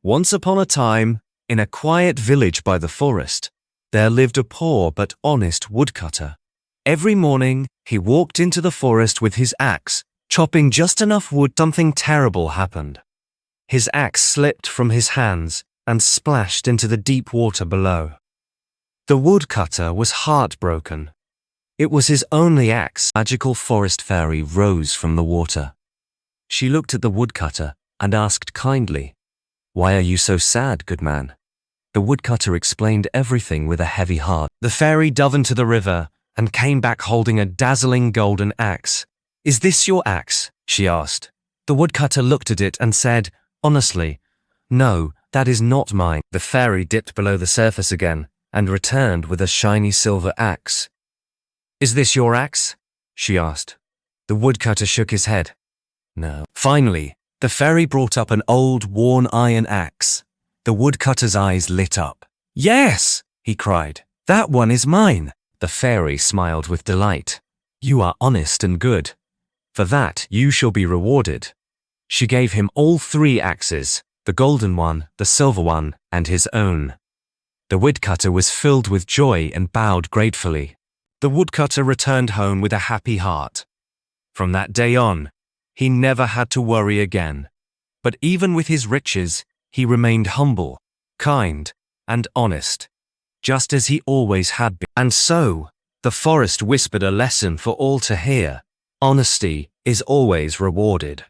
Once upon a time, in a quiet village by the forest, there lived a poor but honest woodcutter. Every morning, he walked into the forest with his axe, chopping just enough wood. Something terrible happened. His axe slipped from his hands and splashed into the deep water below. The woodcutter was heartbroken. It was his only axe. A magical forest fairy rose from the water. She looked at the woodcutter and asked kindly, "Why are you so sad, good man?" The woodcutter explained everything with a heavy heart. The fairy dove into the river and came back holding a dazzling golden axe. "Is this your axe?" she asked. The woodcutter looked at it and said, honestly, "No, that is not mine." The fairy dipped below the surface again and returned with a shiny silver axe. "Is this your axe?" she asked. The woodcutter shook his head. "No." Finally, the fairy brought up an old, worn iron axe. The woodcutter's eyes lit up. "Yes!" he cried. "That one is mine." The fairy smiled with delight. "You are honest and good. For that, you shall be rewarded." She gave him all 3 axes, the golden one, the silver one, and his own. The woodcutter was filled with joy and bowed gratefully. The woodcutter returned home with a happy heart. From that day on, he never had to worry again. But even with his riches, he remained humble, kind, and honest, just as he always had been. And so, the forest whispered a lesson for all to hear. Honesty is always rewarded.